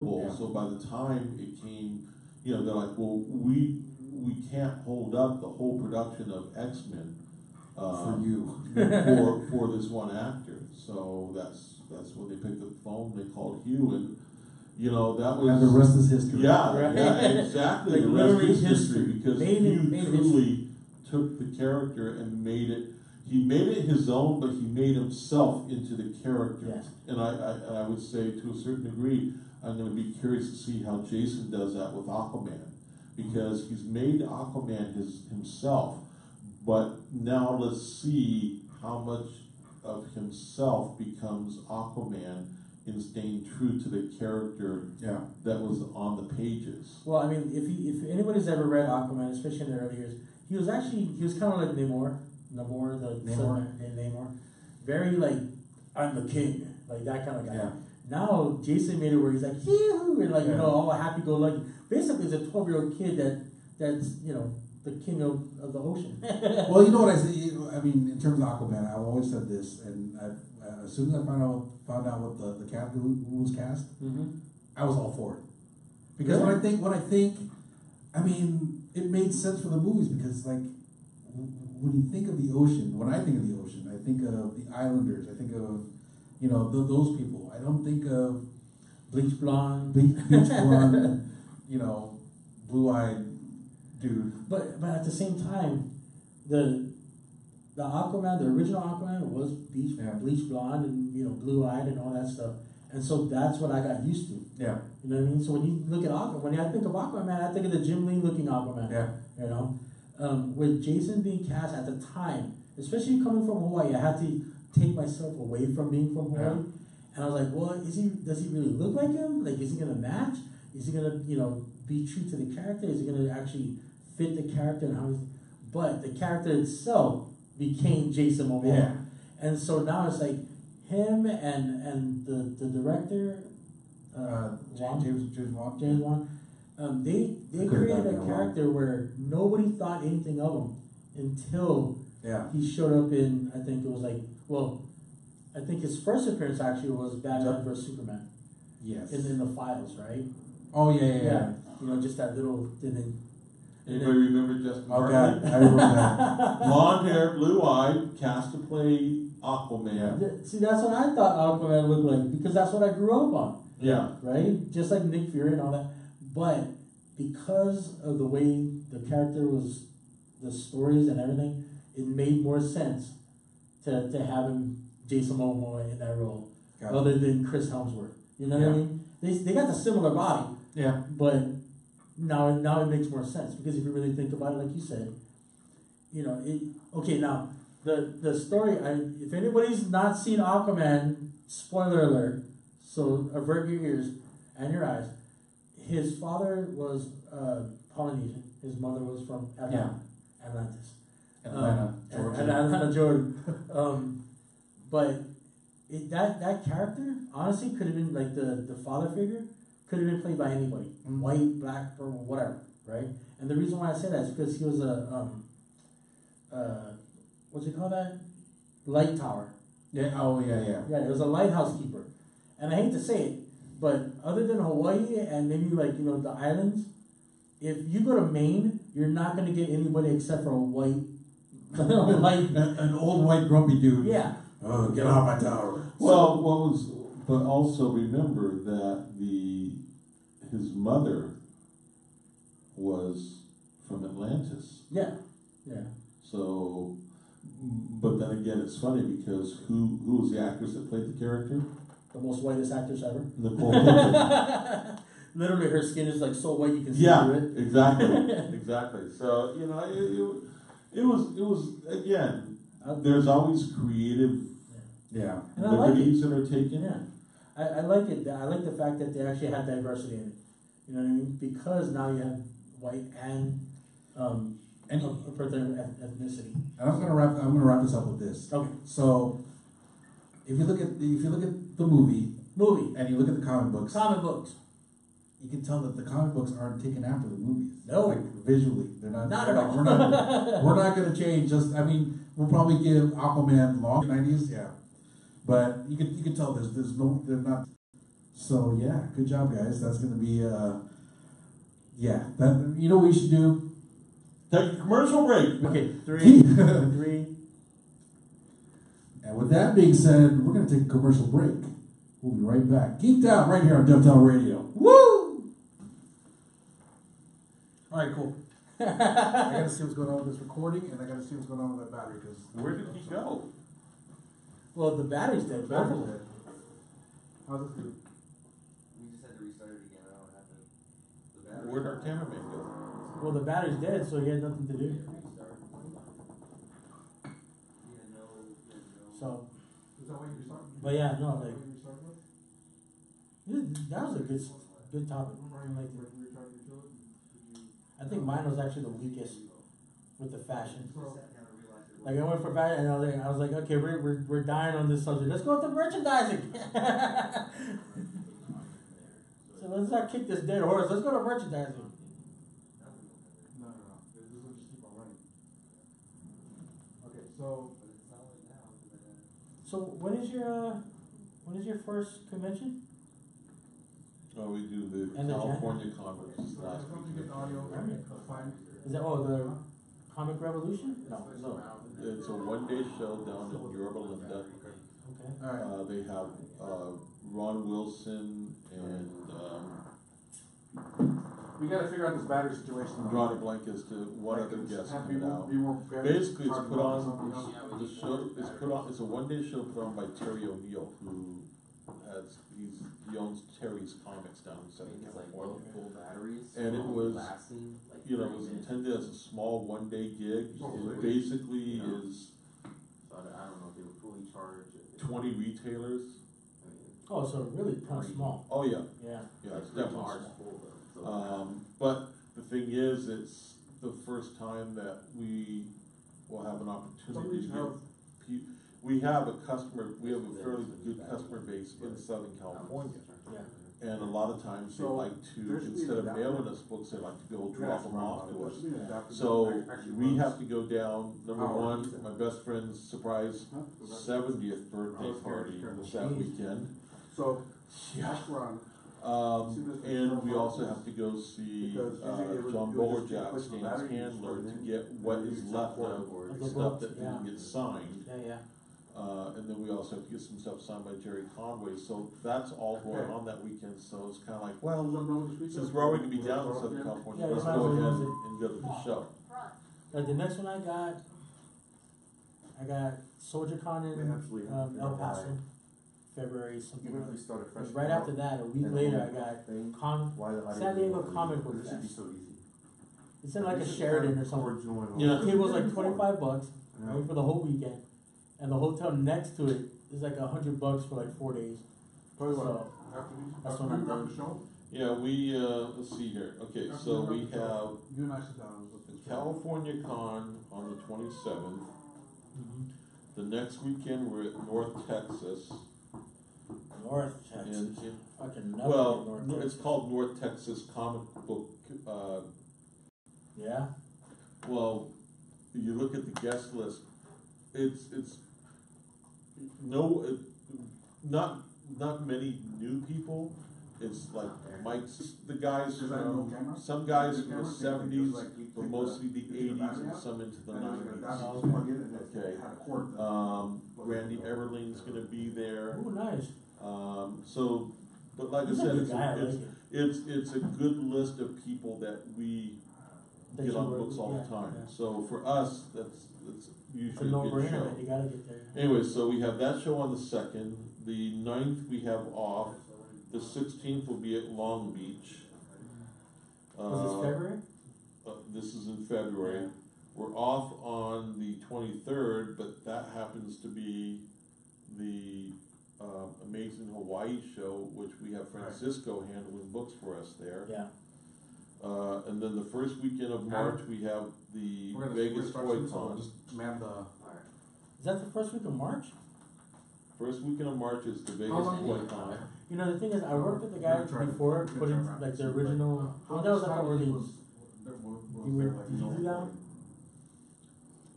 So by the time it came, they're like, well, we can't hold up the whole production of X-Men for you for this one actor. So that's when they picked up the phone. They called Hugh, and that was, and the rest is history. Yeah, right? Yeah, exactly. Like the rest literally is history because Hugh truly took the character and made it. He made it his own, but he made himself into the character. Yes. And I would say to a certain degree, I'm going to be curious to see how Jason does that with Aquaman, because he's made Aquaman himself. But now let's see how much of himself becomes Aquaman in staying true to the character that was on the pages. Well, I mean, if anybody's ever read Aquaman, especially in the early years, he was kind of like Namor, very like, I'm the king, like that kind of guy. Yeah. Now Jason made it where he's like, hee-hoo, and like all happy-go-lucky. Basically, it's a 12-year-old kid that's the king of the ocean. Well, you know what I say. I mean, in terms of Aquaman, I've always said this, and as soon as I found out what the cast who was cast, I was all for it. Because when I think, I mean, it made sense for the movies because like when you think of the ocean, when I think of the ocean, I think of the Islanders. I think of those people. I don't think of bleach blonde, blue-eyed dude. But at the same time, the Aquaman, the original Aquaman, was bleach blonde and blue-eyed and all that stuff. And so that's what I got used to. Yeah. You know what I mean? So when you look at Aquaman, when I think of Aquaman, I think of the Jim Lee looking Aquaman. Yeah. With Jason being cast at the time, especially coming from Hawaii, I had to take myself away from being from Hawaii. Yeah. And I was like, well, does he really look like him? Like, is he gonna match? Is he gonna, be true to the character? Is he gonna actually fit the character and how he's, but the character itself became Jason Momoa. Yeah. And so now it's like him and the director, James Wan. James Wan, they created a character where nobody thought anything of him until he showed up in, I think it was like, I think his first appearance actually was Batman vs Superman. Yes. In the files, right? Oh yeah. Just that little thing. Anybody remember Justin Oh Bartlett? God, I remember that. Blonde hair, blue eyed, cast to play Aquaman. See, that's what I thought Aquaman looked like because that's what I grew up on. Yeah. Right? Just like Nick Fury and all that. But because of the way the character was, the stories and everything, it made more sense to have him, Jason Momoa, in that role, other than Chris Hemsworth. You know what I mean? They got the similar body. Yeah. But now it makes more sense because if you really think about it, like you said, okay, now the story. If anybody's not seen Aquaman, spoiler alert. So avert your ears and your eyes. His father was Polynesian. His mother was from Atlantis. Atlanta, Georgia. But that character honestly could have been like the father figure could have been played by anybody, white, black, purple, whatever, right? And the reason why I say that is because he was a what's it called, that light tower. Yeah. Oh yeah. Yeah, it was a lighthouse keeper, and I hate to say it, but other than Hawaii and maybe like the islands, if you go to Maine, you're not going to get anybody except for a white, an old white grumpy dude. Yeah. Oh, get off my tower. Well, but also remember that his mother was from Atlantis. Yeah. So, but then again, it's funny because who was the actress that played the character? The most whitest actress ever. Nicole Kidman. Literally, her skin is like so white you can see through it. Exactly. So it was again. There's always creative liberties that are taken. Yeah, I like it. I like the fact that they actually have diversity in it. You know what I mean? Because now you have white and a particular ethnicity. And I'm gonna wrap this up with this. Okay. So if you look at the movie, and you look at the comic books, you can tell that the comic books aren't taken after the movies. No, like visually, they're not. Not at all. We're not going to change. We'll probably give Aquaman long 90s, but you can tell they're not So yeah, good job, guys. That's gonna be yeah. That you know what we should do. Take a commercial break. Okay, three. And with that being said, we're gonna take a commercial break. We'll be right back. Geeked Out right here on Dovetail Radio. Woo! All right, cool. I gotta see what's going on with this recording, and I gotta see what's going on with that battery. Cause Where did he go? Well, the battery's dead. Both of them. How's this do? We just had to restart it again. I don't know what happened. The battery. Where'd our cameraman go? Well, the battery's dead, so he had nothing to do. Restart. So, Is that why you restarted? but yeah, no, like You restarted it? that was a good topic. I think mine was actually the weakest with the fashion. Like I went for fashion, and I was like, okay, we're dying on this subject. Let's go with the merchandising. So let's not kick this dead horse. Let's go to merchandising. No. This will just keep on running. Okay, so So when is your first convention? Oh, we do the And the California conference last week. Is that the Comic Revolution? No. It's a one-day show down in Yorba Linda. Okay. alright. They have Ron Wilson and We gotta figure out this battery situation. drawing a blank as to what other guests Have coming out. be more prepared. Basically, it's Talk put about on something else. the show. It's put on. It's a one-day show put on by Terry O'Neill, who he owns Terry's Comics down in Southern It's like California. full batteries. And it was, lasting, like you know, it was 30 minutes. intended as a small one-day gig. Oh, It really? basically is So I don't know if they would fully charge. 20 retailers. I mean, Oh, so really kind of small. Oh yeah, Yeah. yeah, it's three definitely bars small. full though. So But the thing is, it's the first time that we will have an opportunity to get. We have a fairly good customer base in Southern California. Yeah. And a lot of times they So, like to, there should be instead of an mailing us books, they like to be able to drop them off to us. us. So we have to go down, number one, my best friend's surprise 70th birthday party that weekend. So, Yeah. that's Ron. And we also have to go see Because usually it would- John it would just be Bowerjack, push the Stan's batteries handler, for to them. get what And is use left some of board. the stuff that didn't get signed. Yeah. And then we also have to get some stuff signed by Jerry Conway, so that's all going Okay. on that weekend, so it's kinda like, well, Well, since we're already gonna be down in Southern California, Yeah, let's you might go as well ahead use it. and go to the show. Like the next one I got SoldierCon in El Paso, February something. Even like if we that. started fresh. Right after that, a week then later, all I got thing, San Diego Comic Book This should be Fest. so easy. It's in like a Sheraton or something. Original and Yeah. all. The table's like $25, Yeah. right, for the whole weekend, and the hotel next to it is like $100 for like 4 days. Tell you what, So, that's what I'm doing. the show, Yeah, let's see here, okay, so we have you and I sit down. California Con on the 27th. Mm-hmm. The next weekend, we're at North Texas. North Texas. And Fucking never well, been North no, it's Texas. called North Texas Comic Book. Yeah. Well, you look at the guest list. It's not many new people. It's like Mike's the guys Is that no camera? from some guys from the Camera? '70s, Like, you but take mostly the you take '80s battery and out, some into the and then '90s. that's Oh, just plug in and it Okay. had a cord. Randy Everling's gonna be there. Ooh, nice. But like He's I a said, good guy, I like it. it's a good list of people that we That get you on were- books all yeah, the time. yeah. So for us, that's It's a usually a good no-brainer, show. man. You gotta get there. Anyway, so we have that show on the 2nd. The 9th we have off. The 16th will be at Long Beach. Was this February? This is in February. We're off on the 23rd, but that happens to be the Amazing Hawaii show, which we have Francisco handling books for us there. Yeah. And then the first weekend of March, we have the We're gonna Vegas start Toy soon, so Con. just man the. Is that the first week of March? First weekend of March is the Vegas How long Toy is it? Con. You know, the thing is, I worked with the guy We're trying- before we're putting trying like the to- original. Well, that was at the Orleans. Did you do that?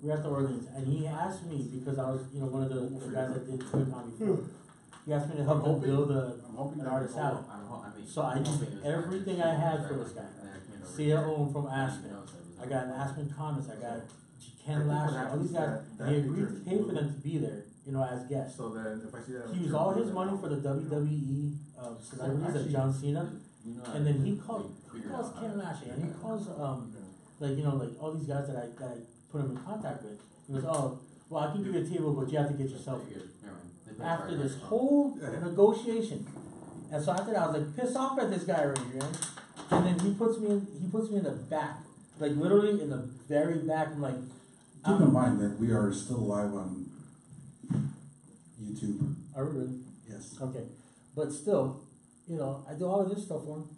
We were at the Orleans, and he asked me because I was, one of the guys that did Toy Con before. He asked me to help him build I'm hoping an that artist alley. I mean, So I did everything I had for this guy. Sia Owen from Aspen. I got Aspen Thomas. I got Ken Lasher. All these guys. And he agreed to pay for them to be there, as guests. So then, if I see that, He used all his money for the WWE celebrities like John Cena, and then he calls Ken Lasher and he calls like all these guys that I put him in contact with. He goes, oh, well, I can give you a table, but you have to get yourself here. After this whole negotiation, and so after that, I was like pissed off at this guy right here, and then he puts me in the back, like literally in the very back. I'm like, keep in mind that we are still live on YouTube. are we really? Yes. Okay, but still, I do all of this stuff for him,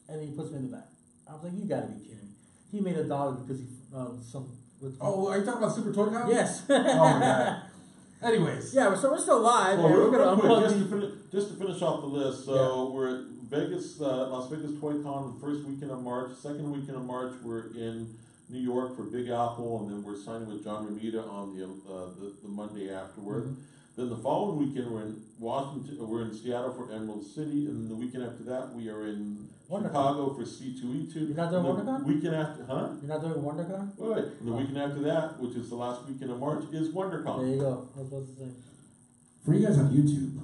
and he puts me in the back. I was like, you gotta be kidding me. He made a dollar because he Oh, are you talking about Super Toy Con? Yes. Oh my god. Anyways. Yeah, so we're still live. Well, and real we're gonna quick, unplug just to finish off the list, so we're at Vegas, Las Vegas Toy Con the first weekend of March. Second weekend of March, we're in New York for Big Apple, and then we're signing with John Romita on the Monday afterward. Mm-hmm. Then the following weekend, we're in Washington. We're in Seattle for Emerald City, and the weekend after that, we are in Chicago for C2E2. You're not doing WonderCon? Weekend after, huh? You're not doing WonderCon? Wait. And the weekend after that, which is the last weekend of March, is WonderCon. There you go. I was supposed to say. For you guys on YouTube,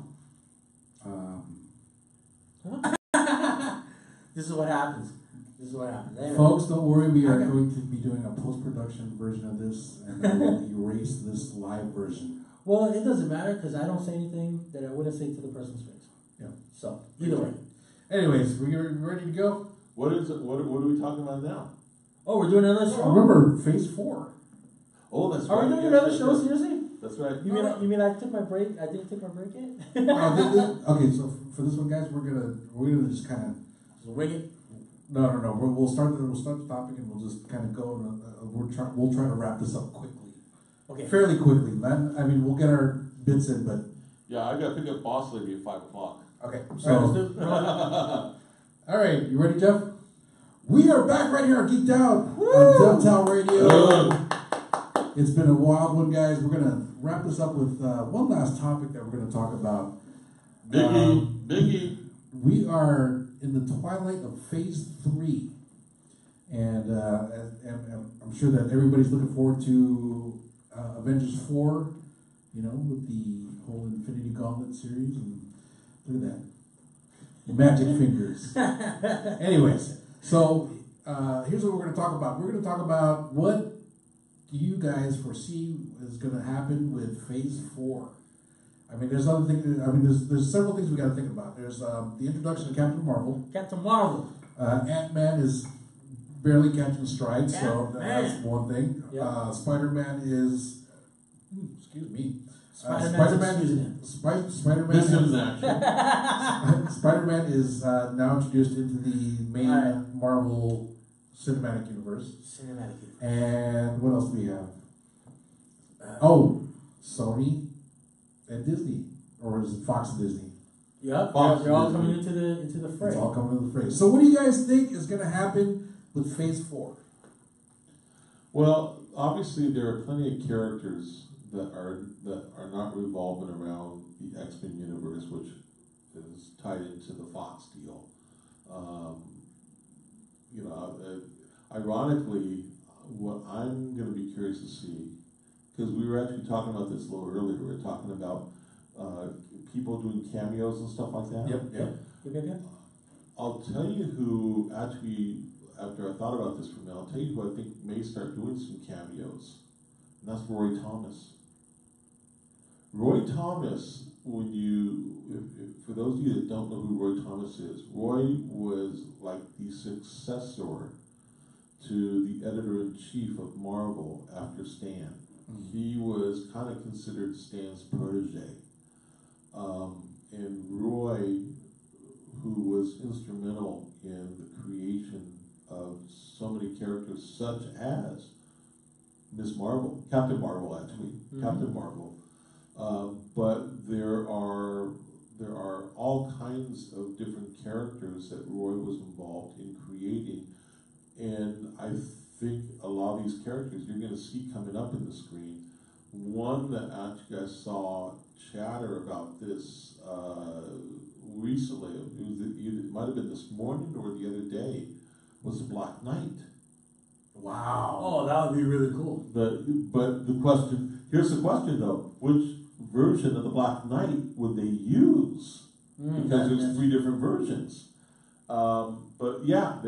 This is what happens. Anyway. folks, don't worry. We are going to be doing a post-production version of this, and then we'll erase this live version. Well, it doesn't matter because I don't say anything that I wouldn't say to the person's face. Yeah. So either way. Anyways, we ready to go? What is it? What are we talking about now? Oh, we're doing another show. Remember Phase 4. Oh, that's Are right. we doing yes, another yes, show? yes. Seriously? That's right. You mean I took my break? I didn't take my break yet? Okay, so for this one, guys, we're gonna just kind of wing it. No. We'll start the topic and we'll just kind of go. And, we'll try to wrap this up quickly. Okay. Fairly quickly, man. I mean, we'll get our bits in, but Yeah, I got to pick up Boss Lady at 5 o'clock. okay. All right, let's So, do it. all right, you ready, Jeff? We are back right here on Geeked Out on Downtown Radio. It's been a wild one, guys. We're gonna wrap this up with one last topic that we're gonna talk about. Biggie. We are in the twilight of Phase 3. And I'm sure that everybody's looking forward to Avengers 4, with the whole Infinity Gauntlet series. And look at that. Magic fingers. Anyways, so here's what we're going to talk about. We're going to talk about what do you guys foresee is going to happen with Phase 4. I mean, there's other things. I mean, there's several things we got to think about. There's the introduction of Captain Marvel. Captain Marvel. Ant-Man is barely catching stride, so that's one thing. Yeah. Spider-Man is, excuse me. Spider-Man is now introduced into the main Marvel Cinematic Universe. And what else do we have? Sony and Disney, or is it Fox and Disney? Yep, Fox they're all Disney. coming into the fray. It's all coming into the fray. So, what do you guys think is going to happen with Phase 4? Well, obviously there are plenty of characters that are not revolving around the X-Men universe, which is tied into the Fox deal. Ironically, what I'm going to be curious to see, because we were actually talking about this a little earlier. We were talking about people doing cameos and stuff like that. Yep. I'll tell you who actually, after I thought about this for a minute, I'll tell you who I think may start doing some cameos, and that's Roy Thomas. Roy Thomas, for those of you that don't know who Roy Thomas is, Roy was like the successor to the editor-in-chief of Marvel after Stan. He was kind of considered Stan's protege. And Roy, who was instrumental in the creation of so many characters such as Miss Marvel, Captain Marvel actually, Captain Marvel. But there are all kinds of different characters that Roy was involved in creating, and I think a lot of these characters you're going to see coming up in the screen one that actually I saw chatter about this recently. It might have been this morning or the other day. Was the Black Knight? Wow. Oh, that would be really cool. But here's the question though: which version of the Black Knight would they use? Because there's 3 different versions. But yeah,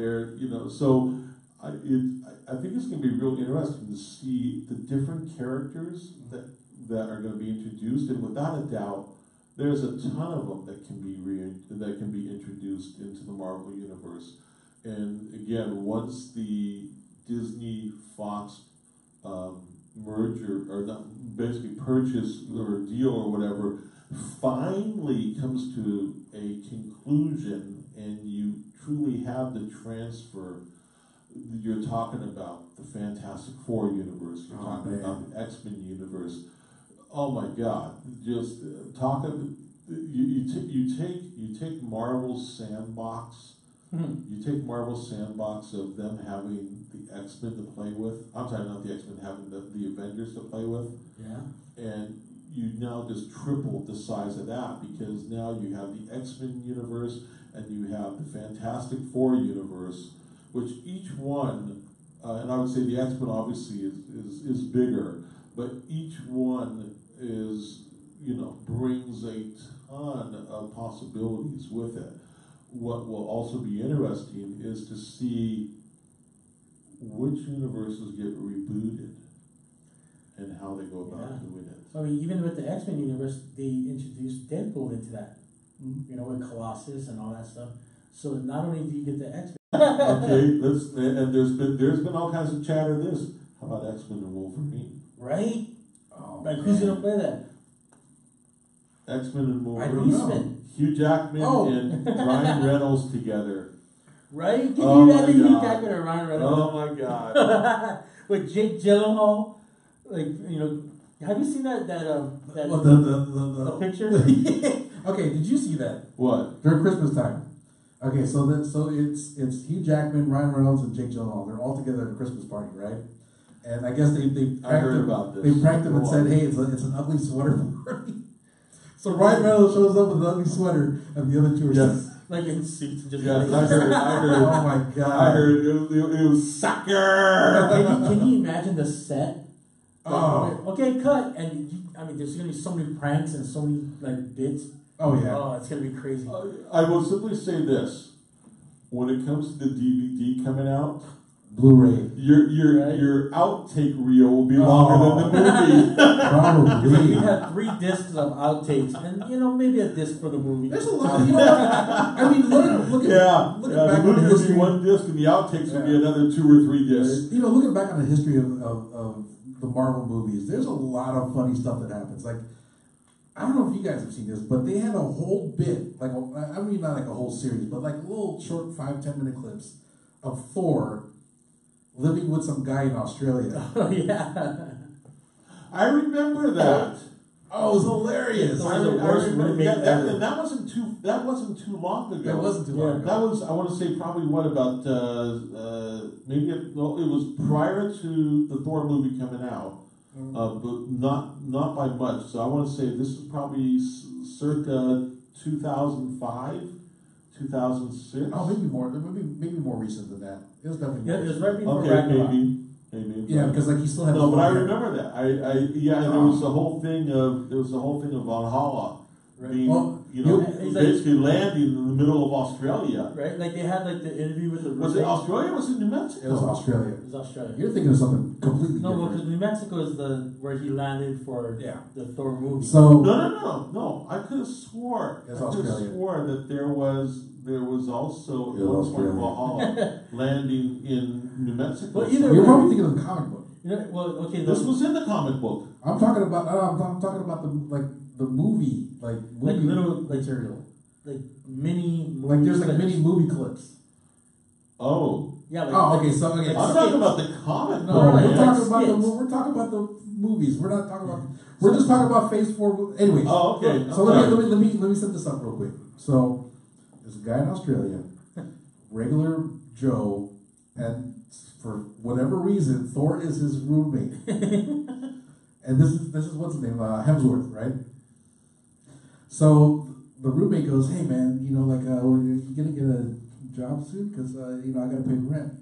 so I think it's going to be real interesting to see the different characters that are going to be introduced, and without a doubt, there's a ton of them that can be introduced into the Marvel universe. And again, once the Disney Fox merger or basically purchase or deal or whatever finally comes to a conclusion, and you truly have the transfer. You're talking about the Fantastic Four universe. You're talking about the X-Men universe. Oh my God! Just talk of you take Marvel's sandbox. You take Marvel's sandbox of them having the X-Men to play with. I'm sorry, not the X-Men, having the Avengers to play with. Yeah. And you now just tripled the size of that, because now you have the X-Men universe and you have the Fantastic Four universe, which each one, and I would say the X-Men obviously is bigger, but each one is, brings a ton of possibilities with it. What will also be interesting is to see which universes get rebooted and how they go about doing it. I mean, even with the X-Men universe, they introduced Deadpool into that. With Colossus and all that stuff. So not only do you get the X-Men. Okay, and there's been all kinds of chatter. How about X-Men and Wolverine? Right? Who's gonna play that? X-Men and Wolverine. I don't know. Hugh Jackman and Ryan Reynolds together. Right? Can you imagine Hugh Jackman and Ryan Reynolds? Oh my God! With Jake Gyllenhaal, have you seen that the picture? Okay, did you see that? What? During Christmas time. Okay, so it's Hugh Jackman, Ryan Reynolds, and Jake Gyllenhaal. They're all together at a Christmas party, right? And I guess I heard about this. They pranked him and said, "Hey, it's an ugly sweater party." So Ryan Reynolds shows up with an ugly sweater, and the other two are just like in suits. Just I heard. Oh my God! I heard it was sucker. Can you imagine the set? Okay, cut. And there's gonna be so many pranks and so many bits. Oh yeah. Oh, it's gonna be crazy. I will simply say this: when it comes to the DVD coming out, Blu-ray, your outtake reel will be longer than the movie. Probably. We have 3 discs of outtakes, and maybe a disc for the movie. There's a lot. I mean, look back the movie will be 1 disc, and the outtakes will be another 2 or 3 discs. Looking back on the history of the Marvel movies, there's a lot of funny stuff that happens. Like, I don't know if you guys have seen this, but they had a whole bit, not like a whole series, but like little short 5-10 minute clips of Thor living with some guy in Australia. Oh yeah, I remember that. Oh, it was hilarious. That wasn't too long ago. That wasn't too long ago. That was, I want to say, probably what about it was prior to the Thor movie coming out, but not by much. So I want to say this is probably circa 2005, 2006. Oh, maybe more recent than that. It was definitely it was right before Ragnarok. Maybe. Yeah, because he still had. No, but I remember that. There was the whole thing of Valhalla. Right. Being, he's basically landing in the middle of Australia. Right, like they had the interview with the. Was it Australia or was it New Mexico? It was Australia. It was Australia. You're thinking of something completely different. No, different. because New Mexico is where he landed for the Thor movie. So no. I could have swore. That there was also Valhalla landing in New Mexico. Well, either you're probably thinking of the comic book. This was in the comic book. I'm talking about the movie, little material, like mini. Like there's mini movie clips. Oh. Yeah. Okay. So I'm talking about the comic. No, we're talking about the movies. We're not talking about. We're just talking about Phase 4. Anyways. Oh, okay. So let me set this up real quick. So there's a guy in Australia, regular Joe, and for whatever reason, Thor is his roommate. and this is what's his name, Hemsworth, right? So the roommate goes, "Hey man, you know, like, you gonna get a job soon? Because you know, I gotta pay rent."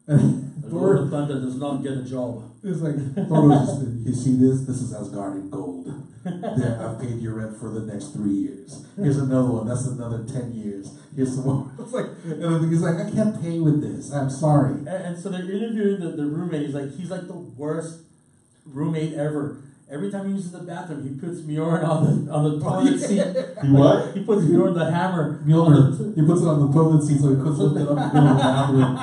And The Thor, Lord of Thunder does not get a job. it's like Thor goes, "You see this? This is Asgardian gold. There, I've paid your rent for the next 3 years. Here's another one. That's another 10 years. Here's some more." It's like, and he's like, "I can't pay with this. I'm sorry." And so they're interviewing the roommate. He's like the worst roommate ever. Every time he uses the bathroom, he puts Mjorn on the toilet seat. He what? He puts Mjorn the hammer. Mjolnir, he puts it on the toilet seat so he puts it up in the middle of the bathroom.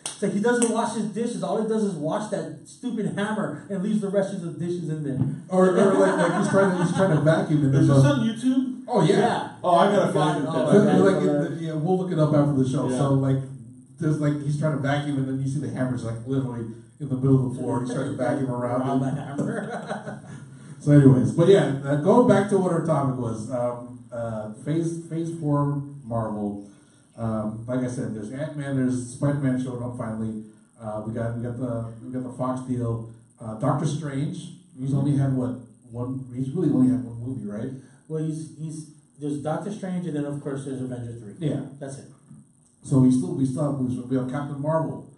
It's like he doesn't wash his dishes. All he does is wash that stupid hammer and leaves the rest of the dishes in there. Or like he's trying to vacuum and Is there's this a, on YouTube? oh yeah. Oh, I gotta find it. Yeah, we'll look it up after the show. Yeah. So like, there's like he's trying to vacuum, and then you see the hammer's like literally in the middle of the floor. He's trying to vacuum around the it. hammer. So, anyways, but yeah, going back to what our topic was, Phase 4 Marvel. Like I said, there's Ant-Man, there's Spider-Man showing up finally. We got the Fox deal. Doctor Strange. He's only had one. He's really only had one movie, right? Well, there's Doctor Strange, and then of course there's Avenger 3. Yeah. That's it. So we still have movies. We have Captain Marvel,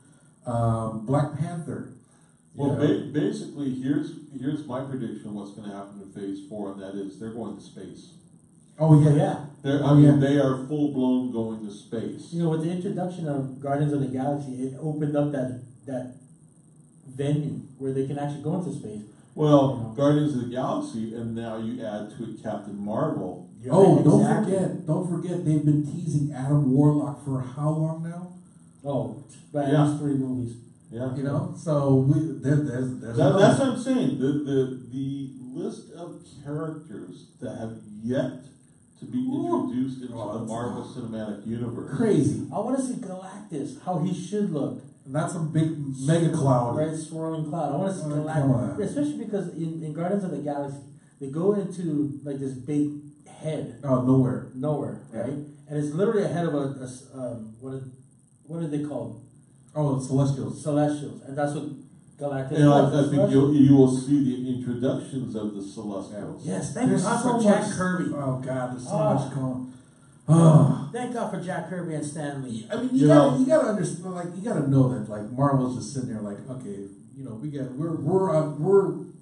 Black Panther. Well, basically, here's my prediction of what's going to happen in Phase 4, and that is they're going to space. Oh yeah, Yeah. They are full blown going to space. You know, with the introduction of Guardians of the Galaxy, it opened up that venue where they can actually go into space. Well, You know. Guardians of the Galaxy, and now you add to it Captain Marvel. Oh, Exactly. don't forget, they've been teasing Adam Warlock for how long now? Oh, but Yeah. at least 3 movies. Yeah, You know, so there's that's what I'm saying. The list of characters that have yet to be introduced into the Marvel Cinematic Universe. crazy. I want to see Galactus, how he should look. And that's a big mega cloud. Right, swirling cloud. I want to see Come Galactus. on. Especially because in Guardians of the Galaxy, they go into like this big head Oh, nowhere. nowhere, right? And it's literally a head of what are they called? Oh, the Celestials. Celestials. And that's what Galactus And was. I think Celestials. you will see the introductions of the Celestials. Yes, thank There's God so for Jack much- Kirby. Oh God, there's so Oh. much going. Oh. Thank God for Jack Kirby and Stan Lee. I mean, You you gotta understand, like, you gotta know that, like, Marvel's just sitting there, like, okay, you know,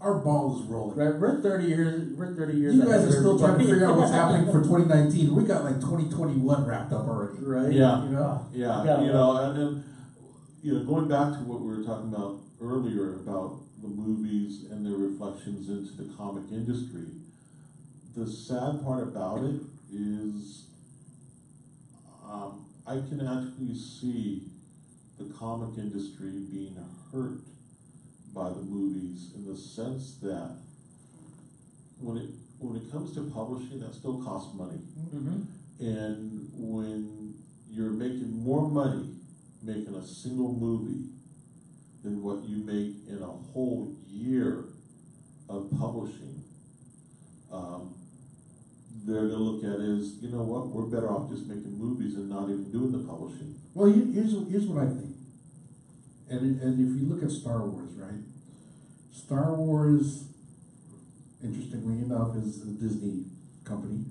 our ball is rolling. Right, we're 30 years. We're 30 years. You ahead guys of are still trying to everybody. figure out what's happening for 2019. We got like 2021 wrapped up already. Right. Yeah. You know? Yeah, Yeah. and you know, going back to what we were talking about earlier about the movies and their reflections into the comic industry, the sad part about it is I can actually see the comic industry being hurt by the movies in the sense that when it comes to publishing, that still costs money. Mm-hmm. And when you're making more money making a single movie than what you make in a whole year of publishing, they're going to look at it as, you know what, we're better off just making movies and not even doing the publishing. Well, here's what I think. And if you look at Star Wars, right? Star Wars, interestingly enough, is a Disney company.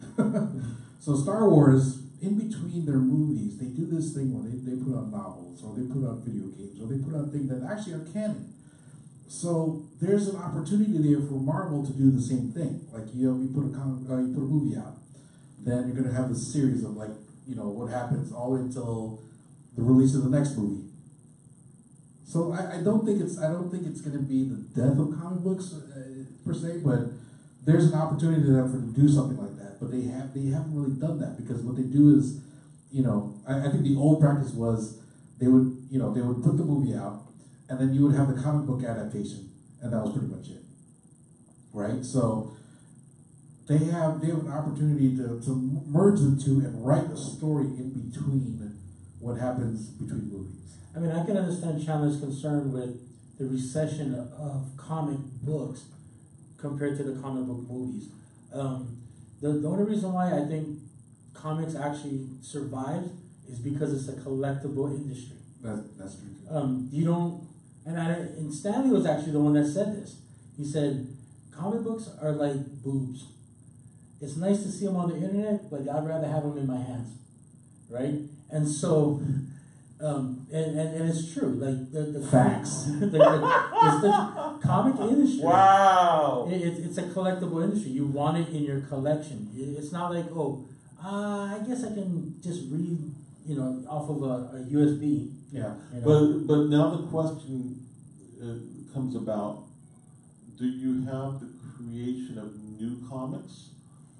So Star Wars, in between their movies, they do this thing where they put out novels, or they put out video games, or they put out things that actually are canon. So there's an opportunity there for Marvel to do the same thing. Like you put a movie out, then you're gonna have a series of, like, you know, what happens all the way until the release of the next movie. So I don't think it's going to be the death of comic books per se, but there's an opportunity there for them to do something like that. But they haven't really done that, because what they do is, you know, I think the old practice was they would put the movie out, and then you would have the comic book adaptation, and that was pretty much it, right? So they have an opportunity to merge the two and write a story in between what happens between movies. I mean, I can understand Chandler's concern with the recession of comic books compared to the comic book movies. The only reason why I think comics actually survive is because it's a collectible industry. That's true too. You don't And Stanley was actually the one that said this. He said, comic books are like boobs. It's nice to see them on the internet, but I'd rather have them in my hands, right? And so, and it's true. Like the Facts. the comic industry. Wow. It's a collectible industry. You want it in your collection. It's not like, I guess I can just read, off of a USB. Yeah. But now the question comes about: do you have the creation of new comics,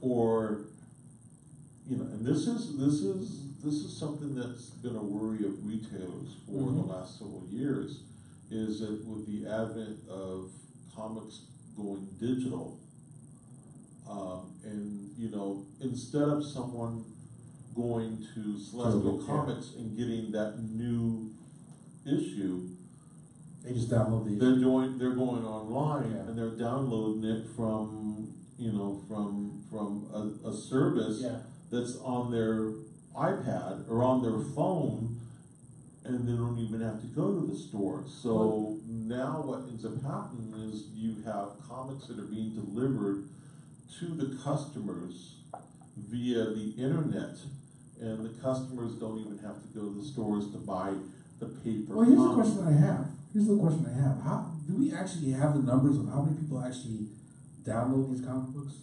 or and this is something that's been a worry of retailers for the last several years, is that with the advent of comics going digital, and instead of someone going to Celestial Comics and getting that new issue, they just download the they're going online and they're downloading it from a service that's on their iPad or on their phone, and they don't even have to go to the store. So now what ends up happening is you have comics that are being delivered to the customers via the internet, and the customers don't even have to go to the stores to buy the paper. Well, here's the question I have. How do we actually have the numbers of how many people actually download these comic books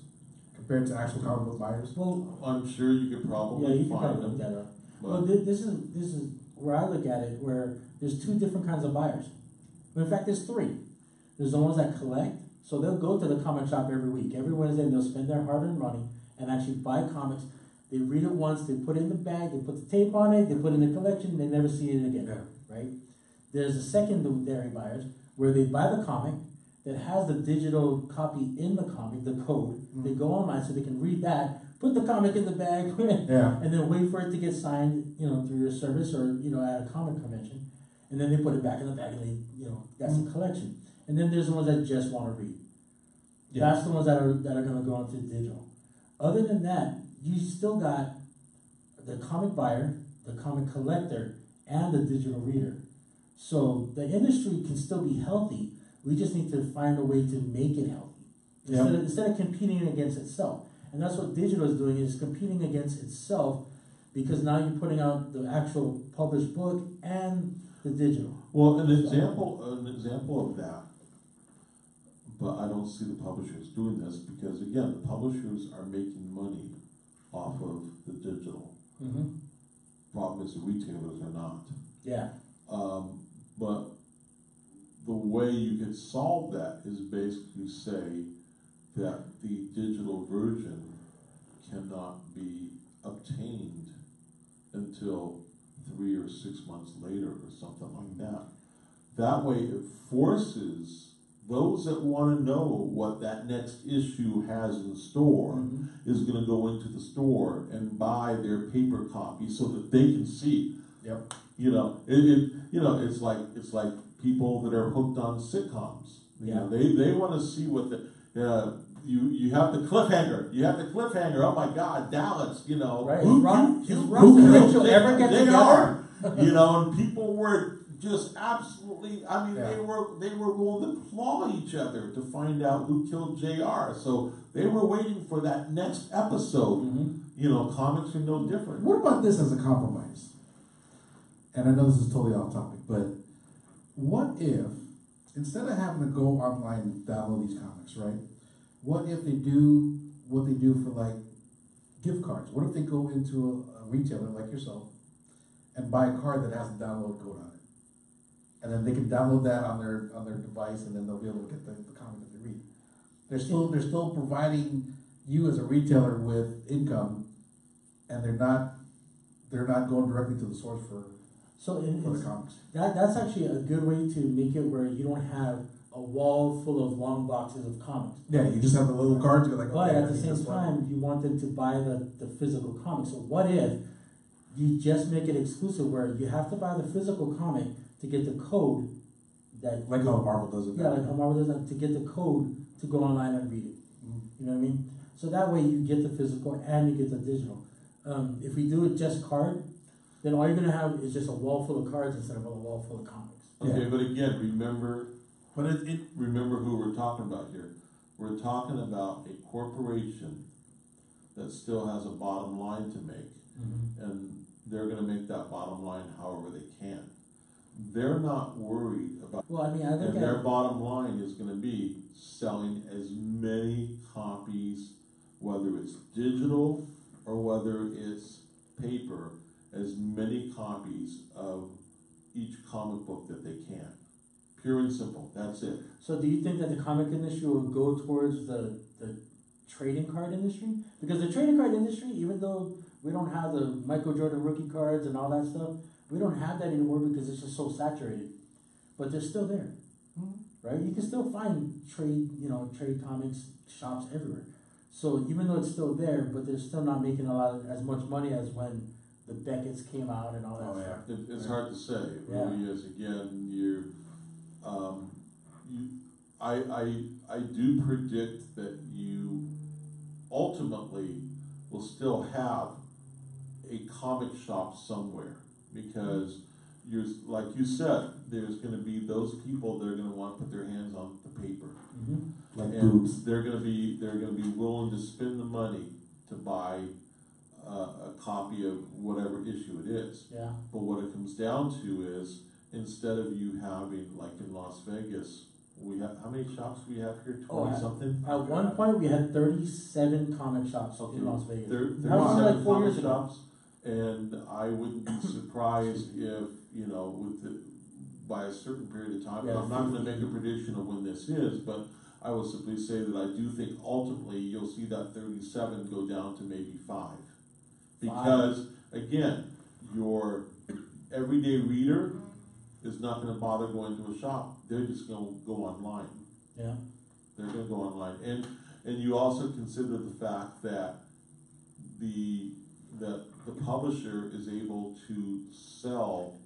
compared to actual comic book buyers? Well, I'm sure you could probably find look them. that up. Well, this is where I look at it, where there's two different kinds of buyers. In fact, there's three. There's the ones that collect, so they'll go to the comic shop every week, every Wednesday, and they'll spend their hard-earned money and actually buy comics. They read it once, they put it in the bag, they put the tape on it, they put it in the collection, they never see it again, right? There's the secondary buyers, where they buy the comic that has the digital copy in the comic, the code. They go online so they can read that, put the comic in the bag, and then wait for it to get signed, through your service or, at a comic convention. And then they put it back in the bag and they, that's the collection. And then there's the ones that just want to read. Yeah. That's the ones that are going to go onto digital. Other than that, you still got the comic buyer, the comic collector, and the digital reader. So the industry can still be healthy. We just need to find a way to make it healthy instead of competing against itself. And that's what digital is doing, is competing against itself, because now you're putting out the actual published book and the digital. Well, an example of that, but I don't see the publishers doing this, because again, the publishers are making money off of the digital. Problem is the retailers are not. Yeah. But the way you could solve that is basically say that the digital version cannot be obtained until 3 or 6 months later or something like that. That way it forces those that want to know what that next issue has in store is going to go into the store and buy their paper copy so that they can see. Yep. It's like people that are hooked on sitcoms. They want to see what you have the cliffhanger. You have the cliffhanger. Oh my God, Dallas. Right. Ross and Rachel ever get together? And people were just absolutely. I mean, they were going to claw each other to find out who killed JR. So they were waiting for that next episode. Comics are no different. What about this as a compromise? And I know this is totally off topic, but what if, instead of having to go online and download these comics, right? What if they do what they do for like gift cards? What if they go into a retailer like yourself and buy a card that has a download code on it? And then they can download that on their device, and then they'll be able to get the comic that they read. They're still providing you as a retailer with income, and they're not going directly to the source for the comics. That's actually a good way to make it where you don't have a wall full of long boxes of comics. Yeah, you just have the little cards. You're like, but at the same time, you want them to buy the physical comic. So what if you just make it exclusive, where you have to buy the physical comic to get the code that... Like how Marvel does it. Yeah, like how Marvel does it, to get the code to go online and read it. You know what I mean? So that way you get the physical and you get the digital. If we do it just card, then all you're gonna have is just a wall full of cards instead of a wall full of comics. Okay, Yeah. but again, remember But remember who we're talking about here. We're talking about a corporation that still has a bottom line to make, and they're going to make that bottom line however they can. They're not worried about, Well, I mean, I think and their bottom line is going to be selling as many copies, whether it's digital or whether it's paper, as many copies of each comic book that they can. Pure and simple, that's it. So do you think that the comic industry will go towards the trading card industry? Because the trading card industry, even though we don't have the Michael Jordan rookie cards and all that stuff, we don't have that anymore because it's just so saturated. But they're still there, right? You can still find trade comics shops everywhere. So even though it's still there, but they're still not making as much money as when the Beckett's came out and all that stuff. It's hard to say. It really is. Again, I do predict that you ultimately will still have a comic shop somewhere, because like you said, there's going to be those people that are going to want to put their hands on the paper, like and boobs. they're going to be willing to spend the money to buy a copy of whatever issue it is. Yeah. But what it comes down to is, instead of you having, like in Las Vegas, we have, how many shops do we have here? 20 something? At one point, we had 37 comic shops in Las Vegas. There That was only like 4 comic years ago. shops, and I wouldn't be surprised if, by a certain period of time, Yeah. I'm not going to make a prediction of when this is, but I will simply say that I do think ultimately you'll see that 37 go down to maybe 5. Because, again, your everyday reader is not going to bother going to a shop. They're just going to go online. Yeah. They're going to go online. And you also consider the fact that the publisher is able to sell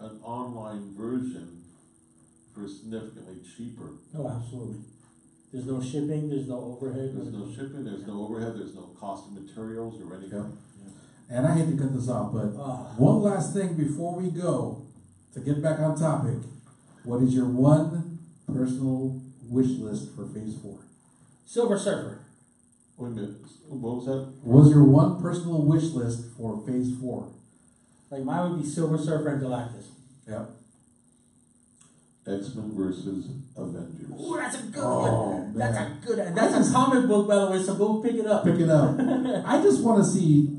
an online version for significantly cheaper. Oh, absolutely. There's no shipping, there's no overhead. There's no shipping, there's no overhead, there's no cost of materials or anything. Yeah. And I hate to cut this off, but one last thing before we go, to get back on topic, what is your one personal wish list for Phase 4? Silver Surfer. Wait a minute, what was that? What is your one personal wish list for Phase 4? Like mine would be Silver Surfer and Galactus. Yep. X-Men versus Avengers. Ooh, that's a good Oh, one. man. That's a good one. That's a comic book, by the way, so go pick it up. Pick it up. I just want to see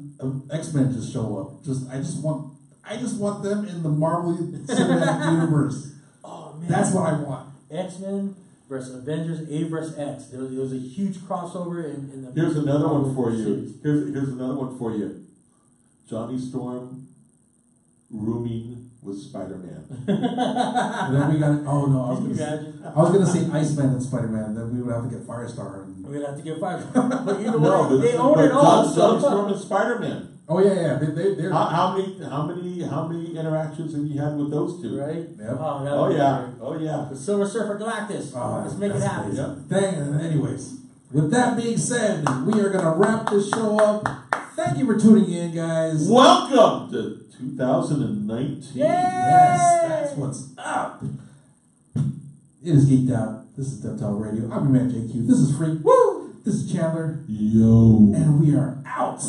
X-Men just show up. I just want them in the Marvel Cinematic Universe. Oh man, That's what I want. X-Men versus Avengers, A versus X. There was a huge crossover in the. Here's another one for you. series. Here's another one for you. Johnny Storm rooming with Spider-Man. And then we got. Oh no, Can you imagine? I was gonna say Iceman and Spider-Man. Then we would have to get Firestar. And, We're gonna have to get fired. But you know No, what? but They own it all. Johnny So. Storm and Spider-Man. oh yeah. They're How many interactions have you had with those two? Right? Yep. Oh, that Oh would be yeah. great. Oh yeah. The Silver Surfer Galactus. Let's make it that's happen. amazing. Anyways, with that being said, we are gonna wrap this show up. Thank you for tuning in, guys. Welcome to 2019. Yay! Yes, that's what's up. It is Geeked Out. This is Deptile Radio. I'm your man JQ. This is Freak. Woo! This is Chandler. Yo. And we are out.